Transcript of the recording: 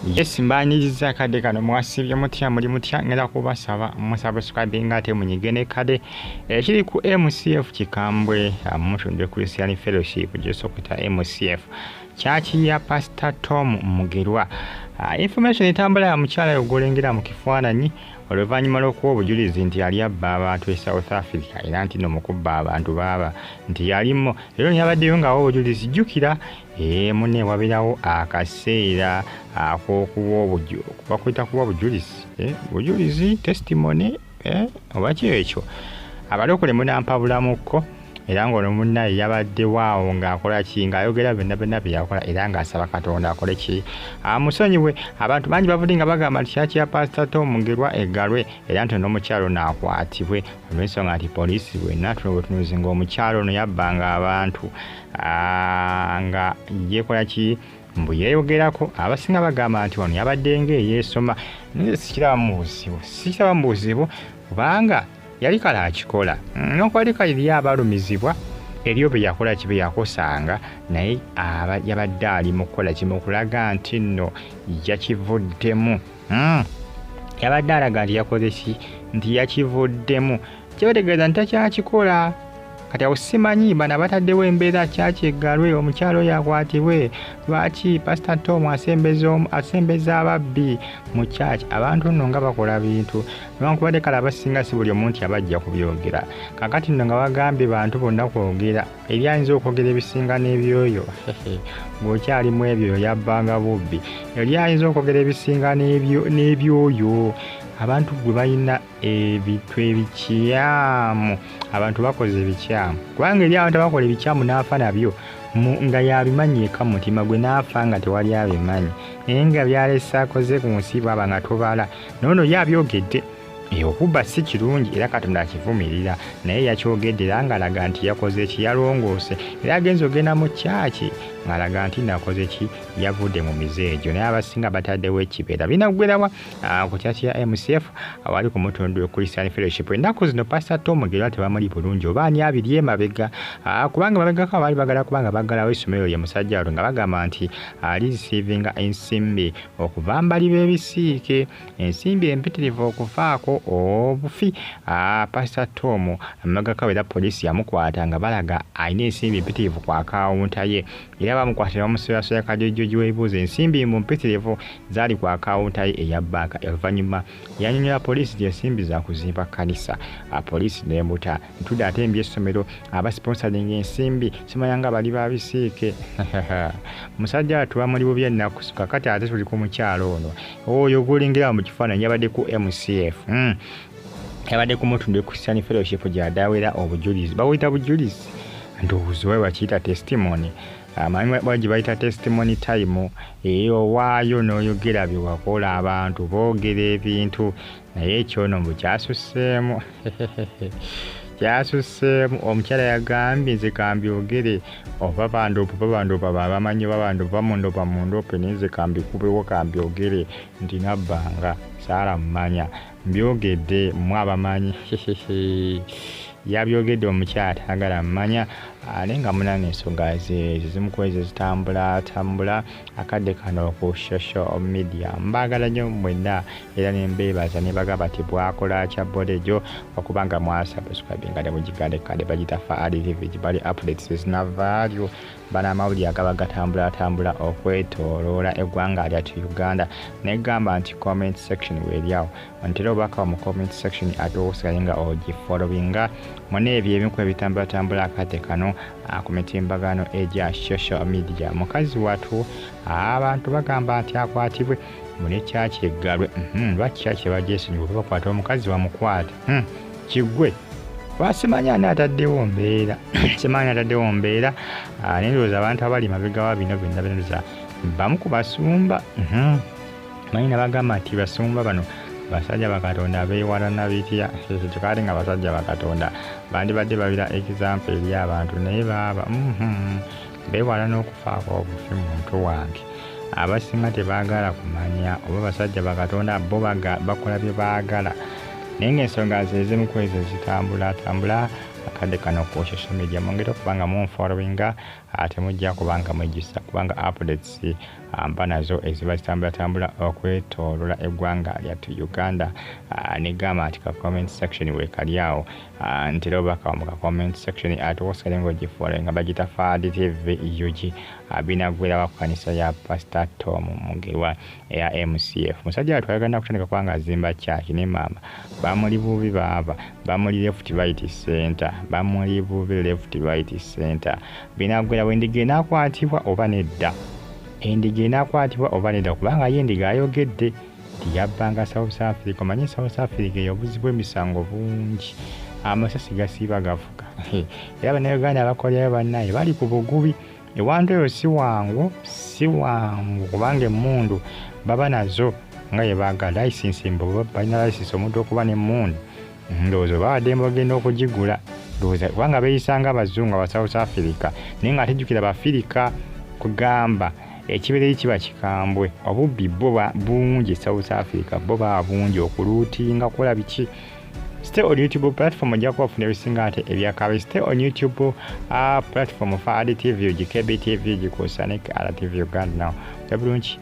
Yes, mbaniriza kade kano mwasibye mutya muli mutya ngera kubasaba musubscribing ate munyigene kade kiri ku MCF kikambwe mutunde Christian Fellowship jesokita MCF chachi ya Pastor Tom Mugerwa. Information etambula ya mukyala yogolengera mu kifaananyi oluvanyuma lw'okuwa obujulizi nti yali abba abantu e South Africa era nti nomukubba abantu baaba nti yalimu era yabaddeyo ng'awa obujulizi jjukira munne wabeerawo akaseera bakwita kuwa bujulizi testimony oba ki ekyo abalokole munampabulamuko era ng'ono munnaye yabadde waawo ng'akola ki ng'ayogera byonna bye yakola era ng'asaba Katonda akole ki amusonyiwe. Abantu bangi bavudde nga bagamba nti kyaki ya Pastor Tom Mugerwa eggalwe era nti n'omukyalo n'akwatibwe olw'ensonga nti poliisi bwenna tunuzi ng'omukyalo ono yabbanga abantu nga yeekola ki mbu yeeyogerako. Abasinga bagamba nti ono yabadde ng'eyeesoma naye sikiraba mu buzibu kubanga yali kala akikola n'okwalika eri abalumizibwa eriyo bye yakola kibe yakosanga naye yabadde ali mu kukola kimu kulaga nti nno yakivuddemu yabadde alaga nti yakoze ki nti yakivuddemu kyebategeeza nti takyakikola kati awo simanyi bana bataddewo embeera kyaki eggalwe omukyalo yakwatibwe lwaki Pastor Tom asembeza ababbi mu kyaki abantu nno nga bakola bintu newankubadde kale abasinga si buli omuntu yabajja kubyogera kakati nno nga bagambye bantu bonna kwogera eri ayinza okwogera ebisinga n'ebyoyo ng'okyalimu ebyo yabbanga bubbi eri ayinza okwogera ebisinga n'ebyoyo abantu gwe balina ebintu ebikyamu abantu bakoze ebikyamu kubanga eri abantu abakola ebikyamu n'afa nabyo nga yabimanyi eka mu mutima gwe n'afa nga tewali abimanyi naye nga byalese akoze ku nsi bwaba nga tobala noono yabyogedde okubba si kirungi era Katonda akivumirira naye yakyogedde era ng'alaga nti yakoze ki yalongoose era agenza ogenda mu kyaki ng'alaga nti nakoze ki yavudde mu mize egyo naye abasinga bataddewo ekibeera binaggwerawa ku kyaki ya MCF awali ku mutundu Christian Fellowship. Ennaku zino Pastor Tom Mugerwa tebamuli bulungi oba ani abiri emabega kubanga mabegako abaali bagala kubanga baggalawo essomero lye musajja walo nga bagamba nti ali receivinga ensimbi okuva mbali b'ebisiike ensimbi empitirivu okufaako obufi Pastor Tom amagako era poliisi yamukwata nga balaga alina ensimbi empitirivu ku akawunta ye era bamukwatira bamusoyasoya kajojjoji w'ebibuuzo ensimbi mu mpitirivu zaali ku akawunta ye eya bbanka oluvannyuma yanyonyola poliisi nti ensimbi za kuzimba kkanisa poliisi n'embuta ntudde ate mbyessomero abasponsalinga ensimbi simanya nga bali babisiike musajja atuba muli bubi ennaku kakati ate tuli ku mukyalo ono oyo gulengera mu kifaananyi yabadde ku MCF yabadde ku mutundu Christian Fellowship gy'adawera obujulizi bawuyita bujulizi ndowooza oba bakiyita testimony amanyi bagi bayita testimony time owaayo n'oyogera bye wakola abantu boogera ebintu naye ekyono mbu kyasuseemu omukyala yagambye nze kambyogere oba bandopa babamanyi babandopa mundope naye nze kambikubewo kambyogere nti nabbanga saala mmanya mbyogedde mu abamanyi yabyogedde omukyala atagala mmanya naye nga munanga ensonga zimukwezi zitambula akadde kano ku social media mbagala nnyo mwenna era nembeebaza ne bagamba ti bwakola kya bodejo okubanga mwasubscribinga ne mugigandekade bagita faali tv bali updates ezinavaayo bana amawulire agaba gatambula okwetooloola eggwanga lyatu Uganda negamba nti comment section weeryawo ontera obaka mu comment section ate osigaye nga ogifollowinga mune ebyo ebimu ebitambula akadde kano ku mitimbagano egya social media. Mukazi watu abantu bagamba nti akwatibwe mune kyaki eggalwe lwaki kyaki bajesonyiwe bakwata omukazi wamukwata kiggwe wasimanya ataddewo mbeera simanya ataddewo mbeera nendowooza abantu abali mabega wa bino byonna binoza bamu ku basumba manyi nabagamba nti basumba bano basajja bakatonda beewalana bitya kyekali nga basajja bakatonda bandibadde babira example eri abantu naye baaba beewalana okufaako obufi muntu wange abasinga tebaagala kumanya oba basajja bakatonda bo bakola bye baagala naye ng'ensonga zezimu ku ezo zitambula akadde kano ku social media mwongera okubanga munfollowinga ate mujja kubanga mwejjusa kubanga updates mpa nazo eziba zitambula okwetoolola eggwanga lyattu Uganda. Negamba nti ka comment section wekali awo ntera obubaka mu ka comment section ate osale ng'ogifuula nga bagita Fadi TV UG binagwera wa kanisa ya Pastor Tom Mugerwa eya MCF. Musajja atwagana kutandika kwanga azimba chaki ne mama bamuli bubi baba bamuli left right center bamuli bubi left right center binagwera wendige nakwatibwa oba nedda endige nakwatibwa oba nedda kubanga yendiga ayogedde yabbanga South Africa. Manyi South Africa yobuzibu emisango bungi amasasi gasiba gafuka era bannayuganda abakolerayo bannaye bali ku bugubi ewantu eyo si wangu kubanga emmundu baba nazo nga yebaga license mbo balina license omuntu okuba n'emmundu ndowooza bawadde bagenda okugigula ndowooza kubanga beeyisanga abazungu aba South Africa naye nga tejjukira Bafirika kugamba ekibereyi kiba kikambwe obubbi bo bungi South Africa bo baba bungi okuluutinga kukola biki. Stay on YouTube platform ojja kubafuna ebisinga ate ebyakabe. Stay on YouTube platform Fadi TV, GB TV, Gikusanik, RTV Uganda now. Bulungi.